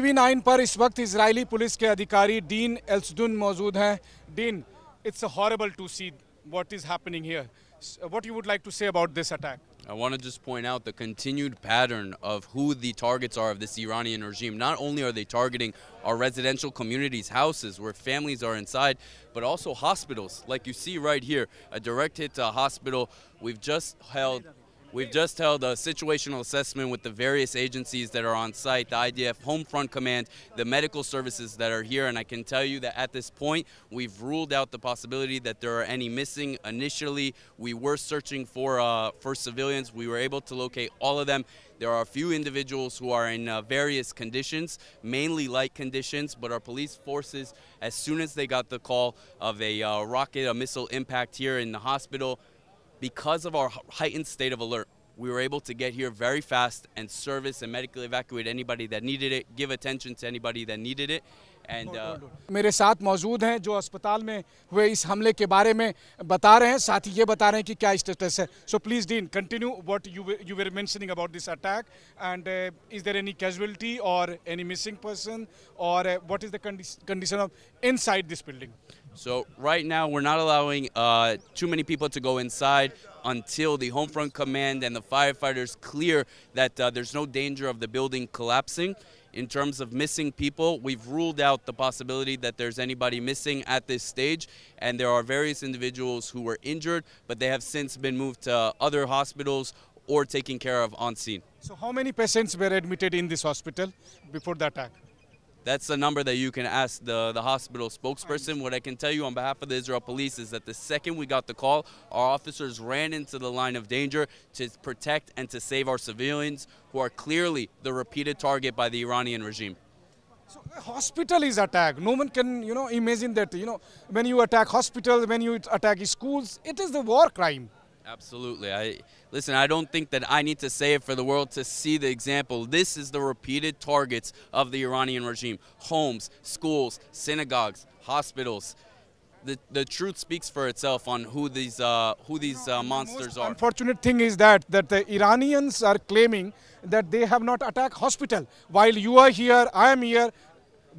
TV9 पर इस वक्त इजरायली पुलिस के अधिकारी डीन एल्सडुन मौजूद हैं। Dean, it's horrible to see what is happening here. What you would like to say about this attack? I want to just point out the continued pattern of who the targets are of this Iranian regime. Not only are they targeting our residential communities, houses where families are inside, but also hospitals. Like you see right here, a direct hit to a hospital. We've just held a situational assessment with the various agencies that are on site, the IDF Home Front Command, the medical services that are here, and I can tell you that at this point, we've ruled out the possibility that there are any missing. Initially, we were searching for civilians. We were able to locate all of them. There are a few individuals who are in various conditions, mainly light conditions, but our police forces, as soon as they got the call of a missile impact here in the hospital, because of our heightened state of alert, we were able to get here very fast and service and medically evacuate anybody that needed it, give attention to anybody that needed it. And मेरे साथ मौजूद हैं जो अस्पताल में हुए इस हमले के बारे में बता रहे हैं, साथ ही ये बता रहे हैं कि क्या स्टेटस है. So please, Dean, continue what you were mentioning about this attack, and is there any casualty or any missing person, or what is the condition of inside this building? So right now we're not allowing too many people to go inside until the Home Front Command and the firefighters clear that there's no danger of the building collapsing. In terms of missing people, we've ruled out the possibility that there's anybody missing at this stage, and there are various individuals who were injured, but they have since been moved to other hospitals or taken care of on scene. So how many patients were admitted in this hospital before the attack? That's a number that you can ask the hospital spokesperson. What I can tell you on behalf of the Israel police is that the second we got the call, our officers ran into the line of danger to protect and to save our civilians who are clearly the repeated target by the Iranian regime. So a hospital is attacked. No one can, imagine that, when you attack hospitals, when you attack schools, it is the war crime. Absolutely. I don't think that I need to say it for the world to see the example. This is the repeated targets of the Iranian regime. Homes, schools, synagogues, hospitals. The truth speaks for itself on who these monsters are. Unfortunate thing is that the Iranians are claiming that they have not attacked hospital. While you are here, I am here,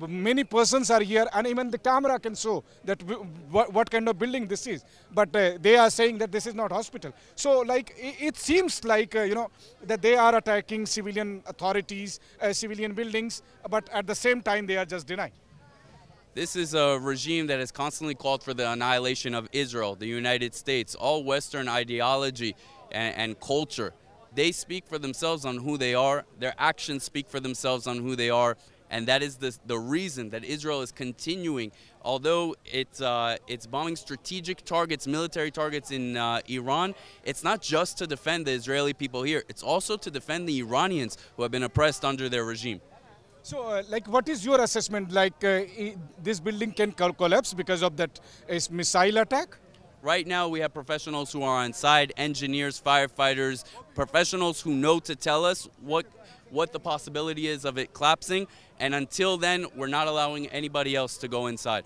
many persons are here, and even the camera can show that what kind of building this is. But they are saying that this is not hospital. So it seems like that they are attacking civilian authorities, civilian buildings, but at the same time they are just denying. This is a regime that has constantly called for the annihilation of Israel, the United States, all Western ideology and culture. They speak for themselves on who they are. Their actions speak for themselves on who they are. And that is the reason that Israel is continuing, although it's bombing strategic targets, military targets in Iran. It's not just to defend the Israeli people here. It's also to defend the Iranians who have been oppressed under their regime. So, what is your assessment? This building can collapse because of that missile attack? Right now, we have professionals who are on site, engineers, firefighters, professionals who know to tell us what the possibility is of it collapsing, and until then, we're not allowing anybody else to go inside.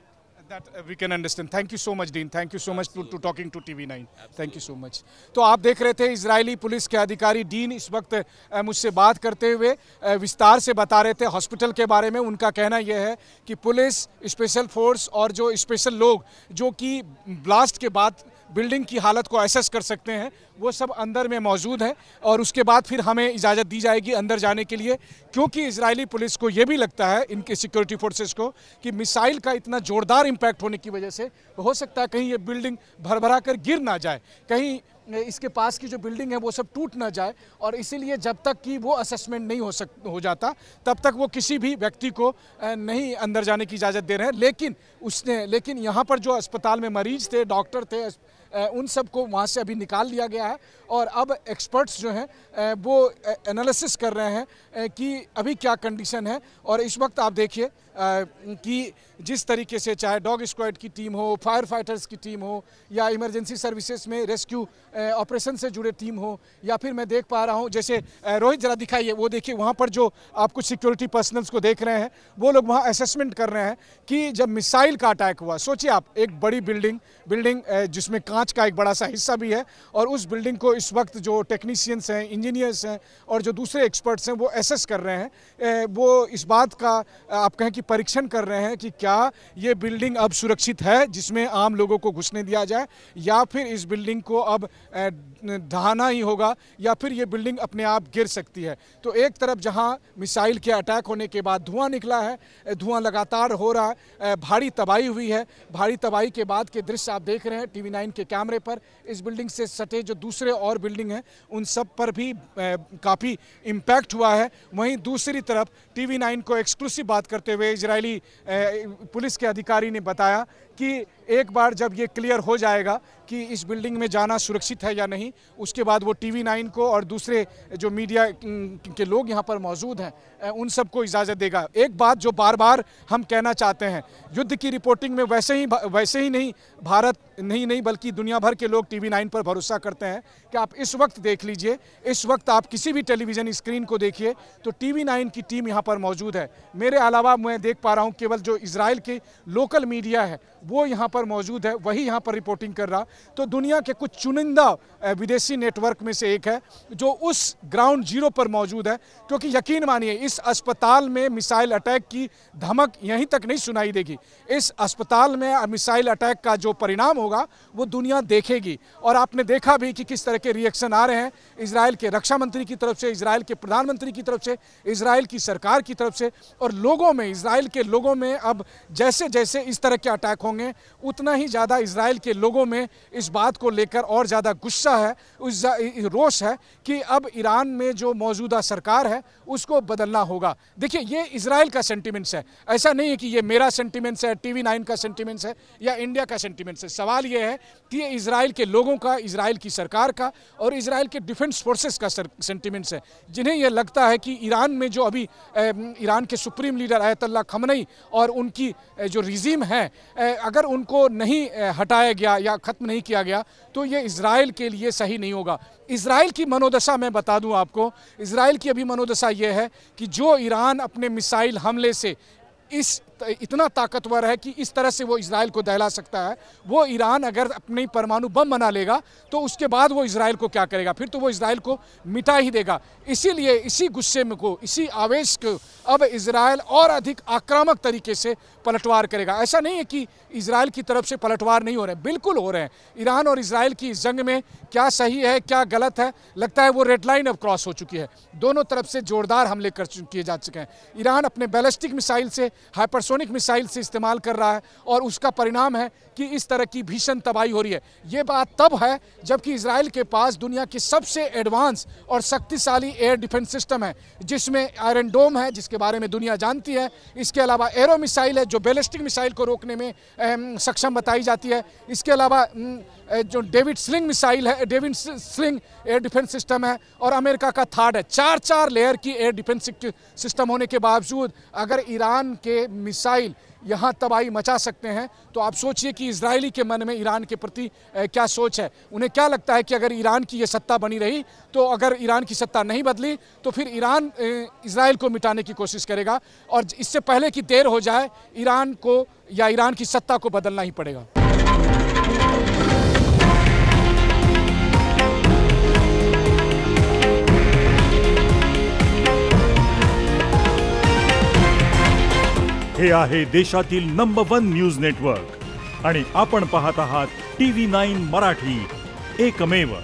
That we can understand. Thank you so much, Dean. Thank you so much to talking to TV9. Thank you so much. तो आप देख रहे थे Israeli police के अधिकारी dean इस वक्त मुझसे बात करते हुए विस्तार से बता रहे थे हॉस्पिटल के बारे में. उनका कहना यह है कि पुलिस, स्पेशल फोर्स और जो स्पेशल लोग जो कि ब्लास्ट के बाद बिल्डिंग की हालत को एसेस कर सकते हैं, वो सब अंदर में मौजूद हैं और उसके बाद फिर हमें इजाज़त दी जाएगी अंदर जाने के लिए, क्योंकि इजरायली पुलिस को ये भी लगता है, इनके सिक्योरिटी फोर्सेस को, कि मिसाइल का इतना ज़ोरदार इम्पैक्ट होने की वजह से हो सकता है कहीं ये बिल्डिंग भरभरा कर गिर ना जाए, कहीं इसके पास की जो बिल्डिंग है वो सब टूट ना जाए, और इसीलिए जब तक कि वो असेसमेंट नहीं हो जाता तब तक वो किसी भी व्यक्ति को नहीं अंदर जाने की इजाज़त दे रहे हैं. लेकिन यहाँ पर जो अस्पताल में मरीज थे, डॉक्टर थे, उन सब को वहाँ से अभी निकाल लिया गया है और अब एक्सपर्ट्स जो हैं वो एनालिसिस कर रहे हैं कि अभी क्या कंडीशन है. और इस वक्त आप देखिए कि जिस तरीके से चाहे डॉग स्क्वाड की टीम हो, फायर फाइटर्स की टीम हो, या इमरजेंसी सर्विसेज में रेस्क्यू ऑपरेशन से जुड़े टीम हो, या फिर मैं देख पा रहा हूं जैसे रोहित जरा दिखाइए, वो देखिए वहां पर जो आप कुछ सिक्योरिटी पर्सनल्स को देख रहे हैं, वो लोग वहां असेसमेंट कर रहे हैं कि जब मिसाइल का अटैक हुआ, सोचिए आप, एक बड़ी बिल्डिंग जिसमें कांच जांच का एक बड़ा सा हिस्सा भी है। और उस बिल्डिंग को इस वक्त जो टेक्नीशियंस हैं, इंजीनियर्स हैं और जो दूसरे एक्सपर्ट्स हैं वो एसेस कर रहे हैं। वो इस बात का आप कहें कि परीक्षण कर रहे हैं कि क्या ये बिल्डिंग अब सुरक्षित है जिसमें आम लोगों को घुसने दिया जाए, या फिर इस बिल्डिंग को अब ढहाना ही होगा, या फिर ये बिल्डिंग अपने आप गिर सकती है। तो एक तरफ जहां मिसाइल के अटैक होने के बाद धुआं निकला है, धुआं लगातार हो रहा है, भारी तबाही हुई है। भारी तबाही के बाद के दृश्य आप देख रहे हैं टीवी 9 के कैमरे पर। इस बिल्डिंग से सटे जो दूसरे और बिल्डिंग हैं उन सब पर भी काफ़ी इम्पैक्ट हुआ है। वहीं दूसरी तरफ टीवी 9 को एक्सक्लूसिव बात करते हुए इजरायली पुलिस के अधिकारी ने बताया कि एक बार जब ये क्लियर हो जाएगा कि इस बिल्डिंग में जाना सुरक्षित है या नहीं, उसके बाद वो टीवी 9 को और दूसरे जो मीडिया के लोग यहाँ पर मौजूद हैं उन सबको इजाज़त देगा। एक बात जो बार बार हम कहना चाहते हैं, युद्ध की रिपोर्टिंग में वैसे ही नहीं भारत नहीं बल्कि दुनिया भर के लोग टीवी 9 पर भरोसा करते हैं कि आप इस वक्त देख लीजिए, इस वक्त आप किसी भी टेलीविज़न स्क्रीन को देखिए तो टीवी 9 की टीम यहाँ पर मौजूद है। मेरे अलावा मैं देख पा रहा हूँ केवल जो इजराइल की लोकल मीडिया है वो यहाँ पर मौजूद है, वही यहाँ पर रिपोर्टिंग कर रहा। तो दुनिया के कुछ चुनिंदा विदेशी नेटवर्क में से एक है जो उस ग्राउंड जीरो पर मौजूद है, क्योंकि यकीन मानिए इस अस्पताल में मिसाइल अटैक की धमक यहीं तक नहीं सुनाई देगी। इस अस्पताल में मिसाइल अटैक का जो परिणाम होगा वो दुनिया देखेगी। और आपने देखा भी कि किस तरह के रिएक्शन आ रहे हैं इजराइल के रक्षा मंत्री की तरफ से, इजराइल के प्रधानमंत्री की तरफ से, इजराइल की सरकार की तरफ से, और लोगों में, इजराइल के लोगों में अब जैसे जैसे इस तरह के अटैक होंगे उतना ही ज़्यादा इजराइल के लोगों में इस बात को लेकर और ज़्यादा गुस्सा है, रोष है कि अब ईरान में जो मौजूदा सरकार है उसको बदलना होगा। देखिए ये इजराइल का सेंटिमेंट्स है, ऐसा नहीं है कि ये मेरा सेंटिमेंट्स है, टीवी 9 का सेंटिमेंट्स है या इंडिया का सेंटिमेंट्स है। सवाल ये है कि ये इजराइल के लोगों का, इजराइल की सरकार का और इजराइल के डिफेंस फोर्सेस का सेंटिमेंट्स है, जिन्हें यह लगता है कि ईरान में जो अभी ईरान के सुप्रीम लीडर आयतुल्लाह खमनई और उनकी जो रिजीम है, अगर उनको नहीं हटाया गया या ख़त्म नहीं किया गया तो ये इजराइल के लिए सही नहीं होगा। इजराइल की मनोदशा मैं बता दूं आपको, इजराइल की अभी मनोदशा ये है कि जो ईरान अपने मिसाइल हमले से इतना ताकतवर है कि इस तरह से वो इजराइल को दहला सकता है, वो ईरान अगर अपनी परमाणु बम बना लेगा तो उसके बाद वो इजराइल को क्या करेगा, फिर तो वो इजराइल को मिटा ही देगा। इसीलिए इसी गुस्से में को, इसी आवेश को अब इजराइल और अधिक आक्रामक तरीके से पलटवार करेगा। ऐसा नहीं है कि इजराइल की तरफ से पलटवार नहीं हो रहे हैं, बिल्कुल हो रहे हैं। ईरान और इजराइल की इस जंग में क्या सही है क्या गलत है, लगता है वो रेड लाइन अब क्रॉस हो चुकी है। दोनों तरफ से जोरदार हमले किए जा चुके हैं। ईरान अपने बैलिस्टिक मिसाइल से, हाइपरसोनिक मिसाइल से इस्तेमाल कर रहा है और उसका परिणाम है कि इस तरह की भीषण तबाही हो रही है। ये बात तब है जबकि इजराइल के पास दुनिया की सबसे एडवांस और शक्तिशाली एयर डिफेंस सिस्टम है, जिसमें आयरन डोम है जिसके बारे में दुनिया जानती है। इसके अलावा एरो मिसाइल है जो बैलिस्टिक मिसाइल को रोकने में सक्षम बताई जाती है। इसके अलावा जो डेविड स्लिंग मिसाइल है, David sling air defence system है, और अमेरिका का थार्ड है। 4 लेयर की एयर डिफेंस सिस्टम होने के बावजूद अगर ईरान के मिसाइल यहाँ तबाही मचा सकते हैं तो आप सोचिए कि इजरायली के मन में ईरान के प्रति क्या सोच है। उन्हें क्या लगता है कि अगर ईरान की ये सत्ता बनी रही तो अगर ईरान की सत्ता नहीं बदली तो फिर ईरान इजराइल को मिटाने की कोशिश करेगा, और इससे पहले कि देर हो जाए ईरान को या ईरान की सत्ता को बदलना ही पड़ेगा। हे आहे देशातील नंबर 1 न्यूज नेटवर्क आणि आपण पाहत आहात TV9 मराठी, एकमेव।